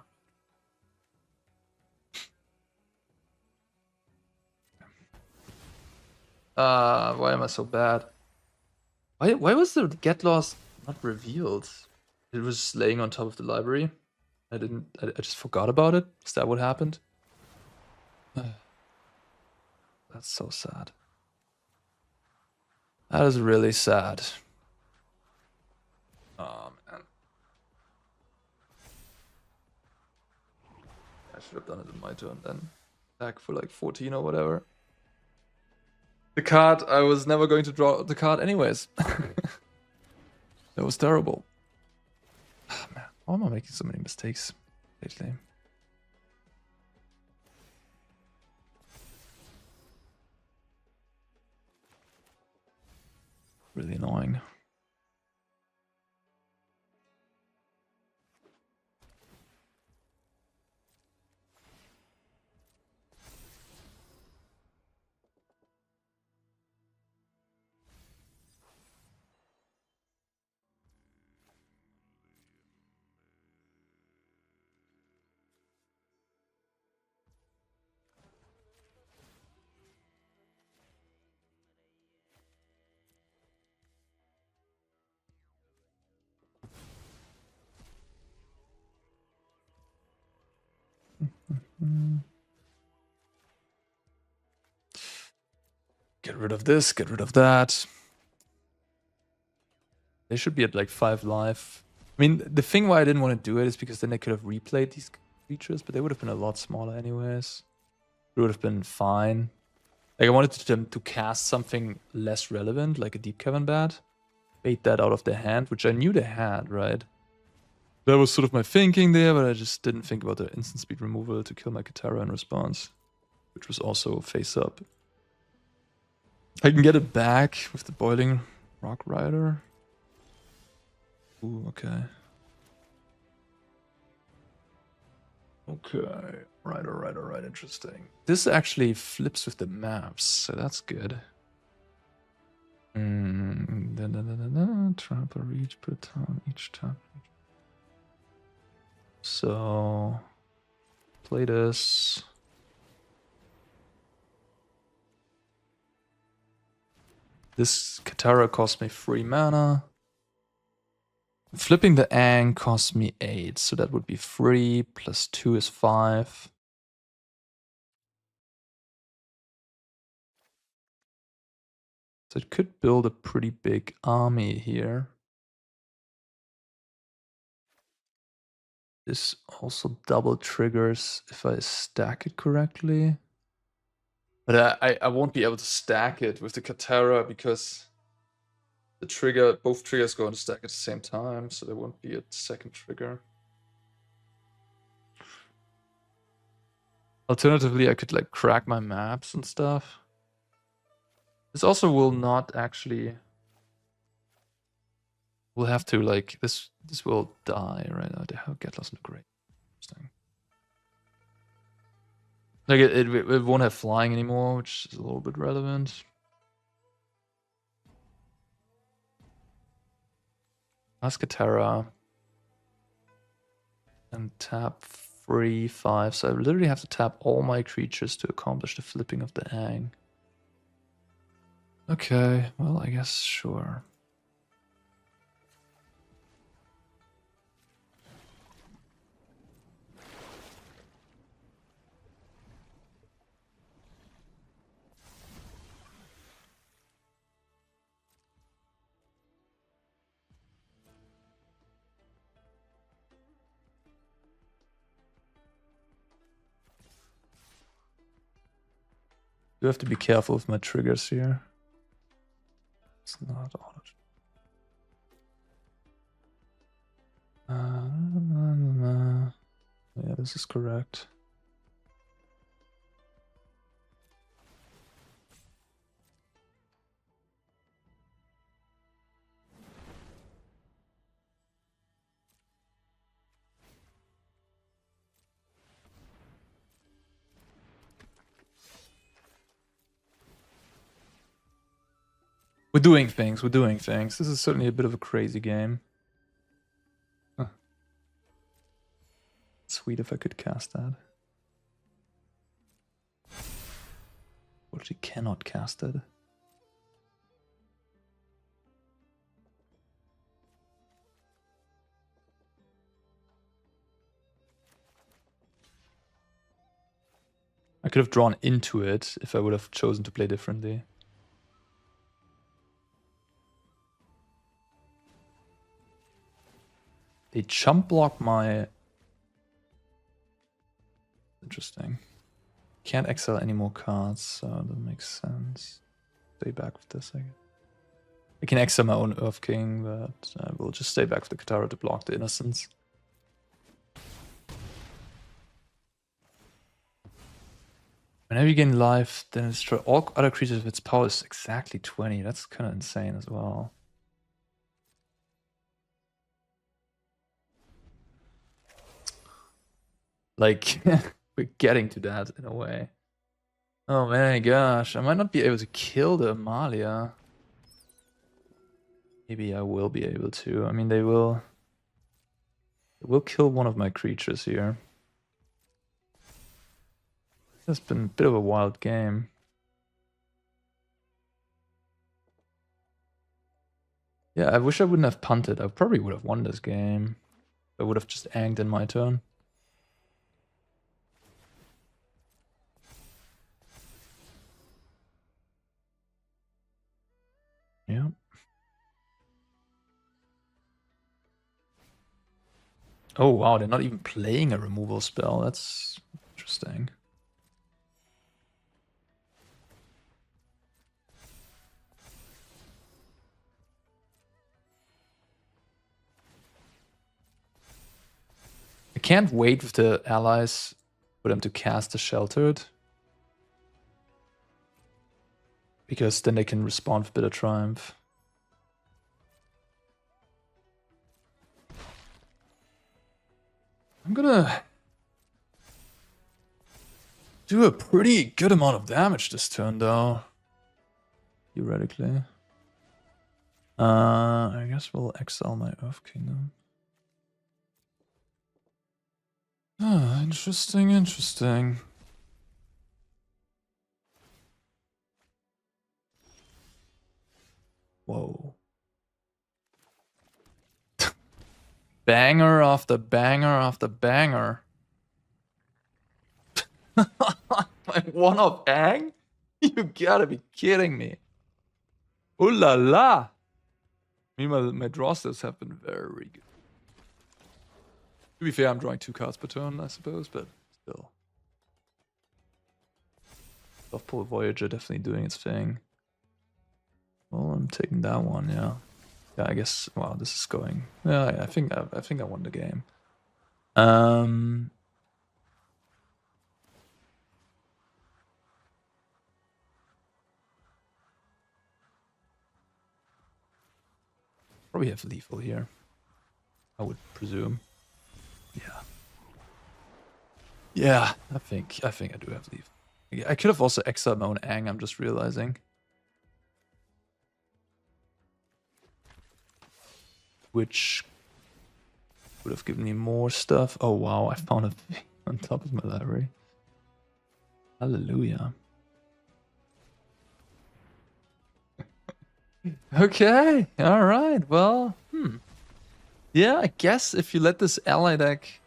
Why am I so bad? Why was the Get Lost not revealed? It was laying on top of the library. I just forgot about it. Is that what happened? That's so sad. That is really sad. Oh man. I should have done it in my turn then. Back for like 14 or whatever. The card, I was never going to draw the card anyways. That was terrible. Oh, man, why am I making so many mistakes lately? Really annoying. Get rid of this, get rid of that. They should be at like 5 life. I mean, the thing why I didn't want to do it is because then they could have replayed these creatures, but they would have been a lot smaller anyways. It would have been fine. Like, I wanted them to cast something less relevant, like a Deep Cavern Bat. Bait that out of their hand, which I knew they had, right? That was sort of my thinking there, but I just didn't think about the instant speed removal to kill my Katara in response, which was also face up. I can get it back with the Boiling Rock Rider. Ooh, okay. Okay, right, interesting. This actually flips with the maps, so that's good. Trample reach, put it on each tap. So, play this. This Katara cost me 3 mana. Flipping the Ang costs me 8, so that would be 3 plus 2 is 5. So it could build a pretty big army here. This also double triggers if I stack it correctly. But I won't be able to stack it with the Katara because the trigger, both triggers go on the stack at the same time, so there won't be a second trigger. Alternatively, I could like crack my maps and stuff. This also will not actually... We'll have to like, this will die, right? Oh, they have get lost in the grave. Interesting. Like it won't have flying anymore, which is a little bit relevant. Ascatera. And tap 3, 5. So I literally have to tap all my creatures to accomplish the flipping of the Ang. Okay, well, I guess sure. You have to be careful with my triggers here. It's not auto. Yeah, this is correct. We're doing things, we're doing things. This is certainly a bit of a crazy game. Huh. Sweet if I could cast that. Actually cannot cast it. I could have drawn into it if I would have chosen to play differently. They chump block my... Interesting. Can't exile any more cards, so that makes sense. Stay back with this, I guess. I can exile my own Earth King, but I will just stay back with the Katara to block the Innocence. Whenever you gain life, then destroy all other creatures with its power is exactly 20. That's kind of insane as well. Like, we're getting to that in a way. Oh my gosh, I might not be able to kill the Amalia. Maybe I will be able to. I mean, they will kill one of my creatures here. It's been a bit of a wild game. Yeah, I wish I wouldn't have punted. I probably would have won this game. I would have just anged in my turn. Oh wow, they're not even playing a removal spell. That's interesting. I can't wait with the allies for them to cast the Sheltered. Because then they can respond with Bitter Triumph. I'm gonna do a pretty good amount of damage this turn, though. Theoretically. I guess we'll exile my Earth Kingdom. Ah, interesting, interesting. Whoa. Banger after banger after banger. Like one of Ang? You gotta be kidding me. Ooh la la. I mean, my draw stats have been very good. To be fair, I'm drawing 2 cards per turn, I suppose, but still. South Pole Voyager definitely doing its thing. Well, I'm taking that one, yeah. Yeah, I guess. Wow, this is going. Yeah, I think I won the game. Probably have lethal here. I would presume. Yeah. Yeah, I think I do have lethal. I could have also exiled my own Ang. I'm just realizing. Which would have given me more stuff. Oh wow, I found a thing on top of my library. Hallelujah. Okay, alright, well, yeah, I guess if you let this ally deck...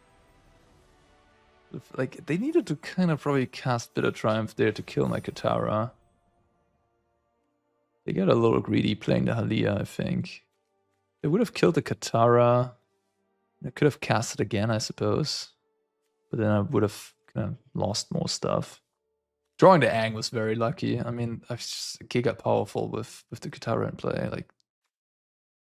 Like, they needed to kind of probably cast Bitter Triumph there to kill my Katara. They got a little greedy playing the Halia, I think. They would have killed the Katara. I could have cast it again, I suppose. But then I would have kind of lost more stuff. Drawing the Ang was very lucky. I mean, I was just giga powerful with the Katara in play. Like,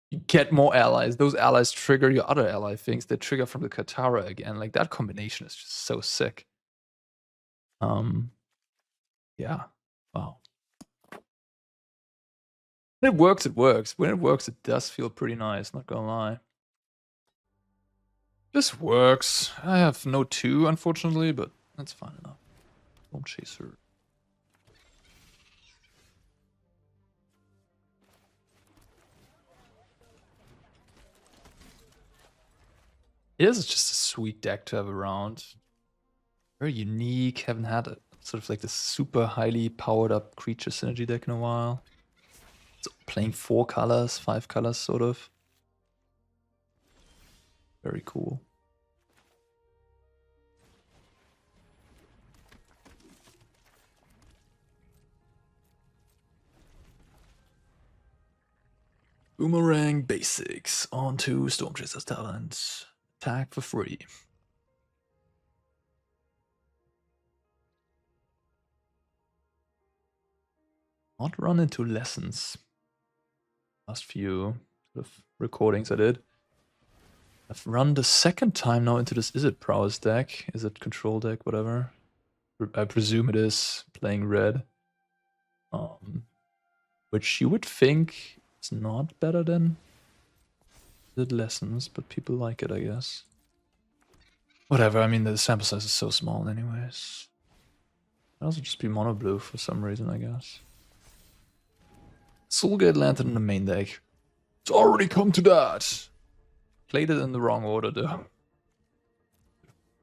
you get more allies. Those allies trigger your other ally things. They trigger from the Katara again. Like, that combination is just so sick. Yeah. Wow. When it works, it works. When it works, it does feel pretty nice, not gonna lie. This works. I have no 2, unfortunately, but that's fine enough. Don't chase her. It is just a sweet deck to have around. Very unique. Haven't had a sort of like this super highly powered up creature synergy deck in a while. It's playing 4 colors, 5 colors, sort of. Very cool. Boomerang basics onto Stormchaser's talent. Attack for free. Not run into lessons. Last few sort of recordings I did. I've run the second time now into this Is It Prowess deck. Is it control deck, whatever. I presume it is playing red. Which you would think is not better than the lessons, but people like it, I guess. Whatever, I mean, the sample size is so small anyways. I'd also just be mono blue for some reason, I guess. Soulgate Lantern in the main deck. It's already come to that. Played it in the wrong order, though.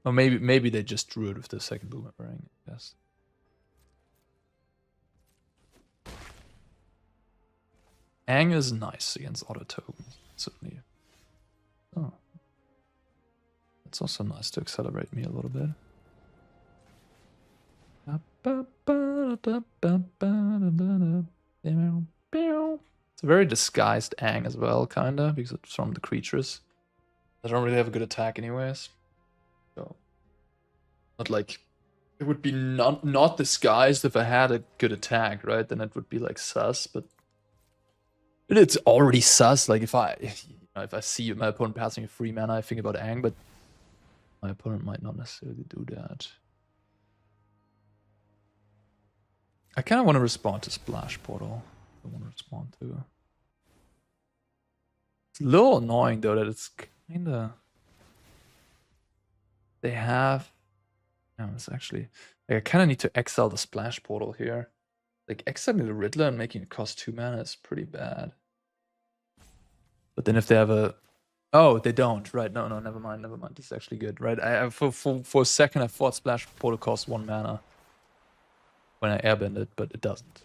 Or maybe they just drew it with the second boomerang, I guess. Ang is nice against auto tokens, certainly. Oh. It's also nice to accelerate me a little bit. It's a very disguised Ang as well, kinda, because it's from the creatures. I don't really have a good attack anyways. So not like it would be not disguised if I had a good attack, right? Then it would be like sus, but it's already sus. Like if I see my opponent passing a free mana, I think about Ang, but my opponent might not necessarily do that. I kind of want to respond to Splash Portal. I want to respond to. It's a little annoying though that it's kind of. They have. No, it's actually. Like, I kind of need to exile the Splash Portal here. Like exiling the Riddler and making it cost 2 mana is pretty bad. But then if they have a. Oh, they don't. Right. No, never mind. Never mind. This is actually good. Right. For a second, I thought Splash Portal cost 1 mana when I airbend it, but it doesn't.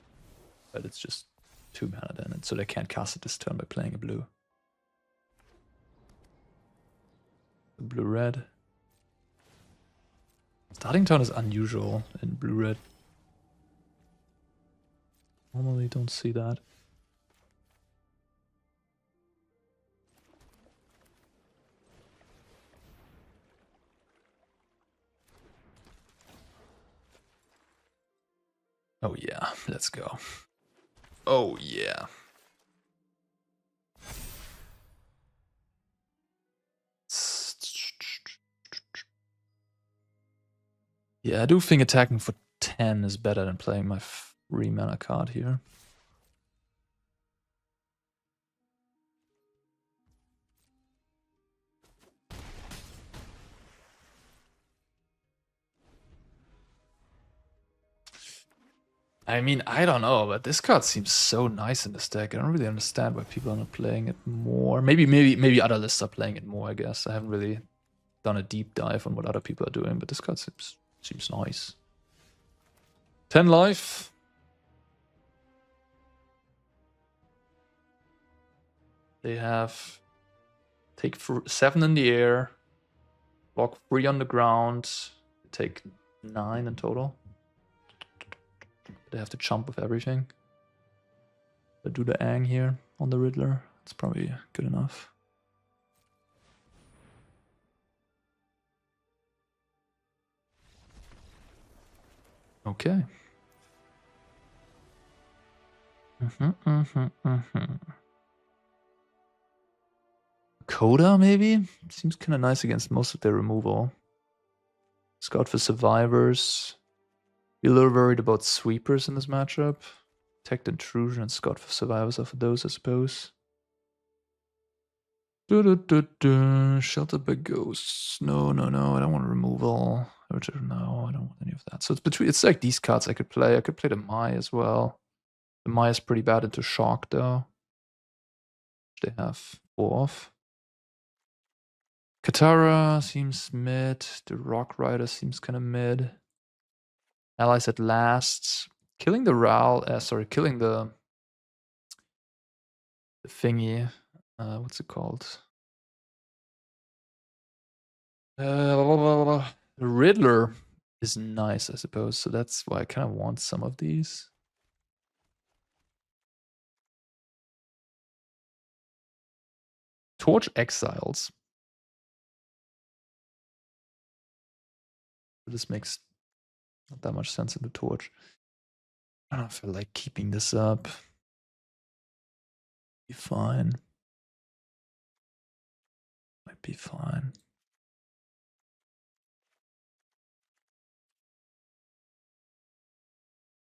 But it's just 2 mana then, and so they can't cast it this turn by playing a blue. Blue-red. Starting turn is unusual in blue-red. Normally don't see that. Oh yeah, let's go. Oh yeah. Yeah, I do think attacking for 10 is better than playing my free mana card here. I mean, I don't know, but this card seems so nice in this deck. I don't really understand why people are not playing it more. Maybe other lists are playing it more, I guess. I haven't really done a deep dive on what other people are doing, but this card seems nice. 10 life. They have take 7 in the air, block 3 on the ground, take 9 in total. They have to jump with everything. They do the Ang here on the Riddler. It's probably good enough. Okay. Coda, maybe? Seems kind of nice against most of their removal. Scout for Survivors. Be a little worried about Sweepers in this matchup. Detect Intrusion and Scout for Survivors are for those, I suppose. Shelter by Ghosts. No, I don't want removal. No, I don't want any of that. So it's like these cards I could play. I could play the Mai as well. The Mai is pretty bad into Shock though. They have 4 off. Katara seems mid. The Rock Rider seems kind of mid. Allies at last. Killing the killing the thingy. What's it called? The Riddler is nice, I suppose. So that's why I kind of want some of these. Torch Exiles. This makes not that much sense in the Torch. I don't know if I like keeping this up. Be fine. Might be fine.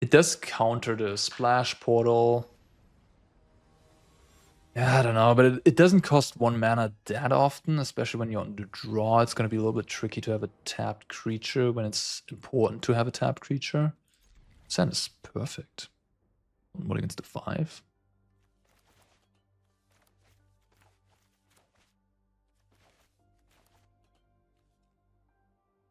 It does counter the Splash Portal. Yeah, I don't know, but it doesn't cost 1 mana that often, especially when you're on the draw. It's going to be a little bit tricky to have a tapped creature when it's important to have a tapped creature. Sand is perfect. What against the 5?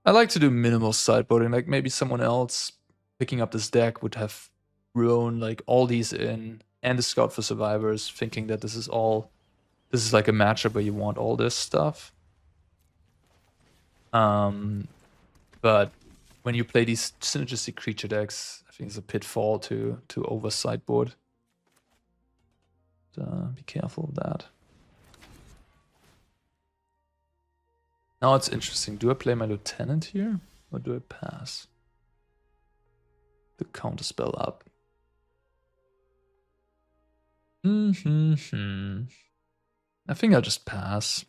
I like to do minimal sideboarding. Like maybe someone else picking up this deck would have thrown like all these in and the Scout for Survivors, thinking that this is like a matchup where you want all this stuff. But when you play these synergistic creature decks, I think it's a pitfall to over sideboard. Be careful of that. Now it's interesting. Do I play my lieutenant here? Or do I pass? The counterspell up. I think I'll just pass.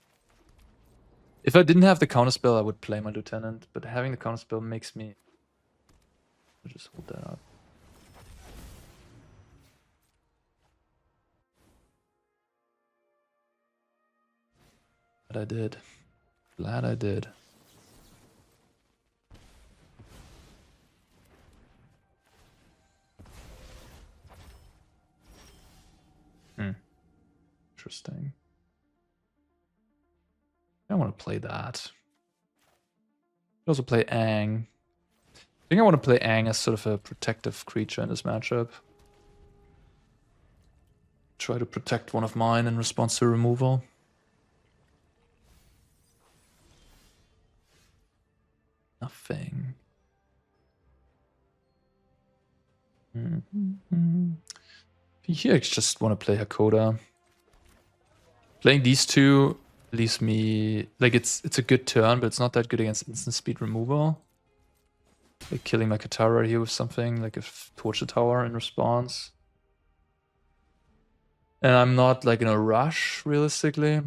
If I didn't have the counterspell, I would play my lieutenant, but having the counterspell makes me... I'll just hold that up. Glad I did. Glad I did. Interesting. I want to play that. I also play Aang. I think I want to play Aang as sort of a protective creature in this matchup. Try to protect one of mine in response to removal. Nothing. Here I just want to play Hakoda. Playing these two leaves me... Like, it's a good turn, but it's not that good against instant speed removal. Like, killing my Katara here with something, like a Torture Tower in response. And I'm not, like, in a rush, realistically.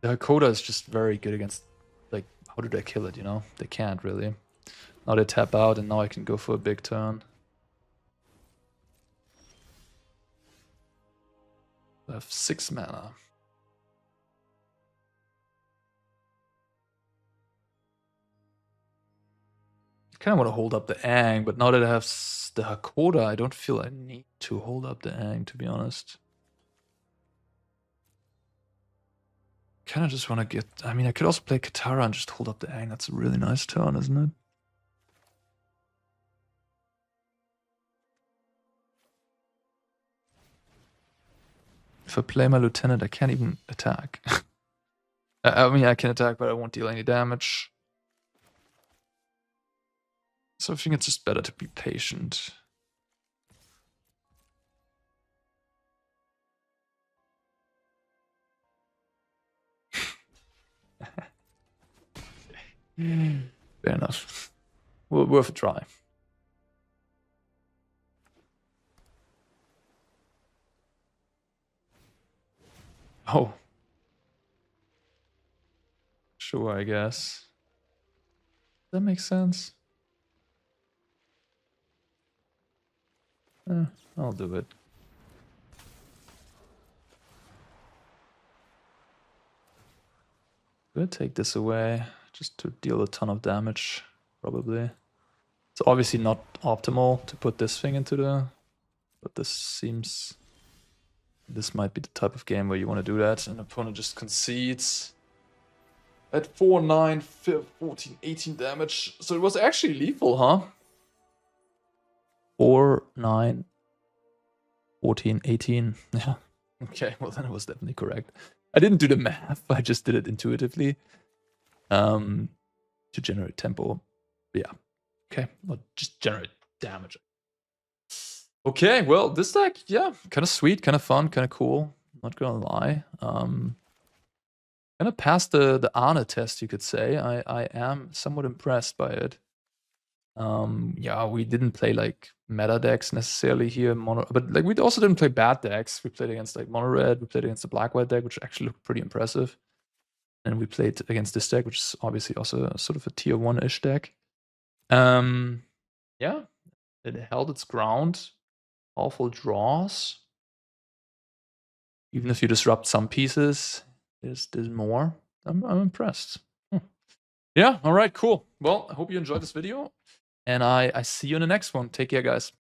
The Hakoda is just very good against... Like, how do they kill it, you know? They can't, really. Now they tap out, and now I can go for a big turn. I have 6 mana. I kind of want to hold up the Aang, but now that I have the Hakoda, I don't feel I need to hold up the Aang, to be honest. Kind of just want to get... I mean, I could also play Katara and just hold up the Aang. That's a really nice turn, isn't it? If I play my lieutenant, I can't even attack. I mean, I can attack, but I won't deal any damage. So I think it's just better to be patient. Fair enough. Well, worth a try. Oh. Sure, I guess. That makes sense. I'll do it. I'm gonna take this away just to deal a ton of damage, probably. It's obviously not optimal to put this thing into the... But this seems... This might be the type of game where you want to do that. An opponent just concedes. At 4, 9, 14, 18 damage. So it was actually lethal, huh? 4, 9, 14, 18. Yeah. Okay, well then it was definitely correct. I didn't do the math, I just did it intuitively. To generate tempo. Yeah. Okay, well, just generate damage. Okay, well, this deck, yeah, kind of sweet, kind of fun, kind of cool. Not gonna lie. Kind of passed the Arne test, you could say. I am somewhat impressed by it. Yeah, we didn't play like meta decks necessarily here, but like we also didn't play bad decks. We played against like mono red, we played against the black-white deck, which actually looked pretty impressive. And we played against this deck, which is obviously also sort of a tier 1-ish deck. Yeah, it held its ground. Awful draws. Even if you disrupt some pieces, there's more. I'm impressed. Yeah, all right, cool. Well, I hope you enjoyed this video. And I see you in the next one. Take care, guys.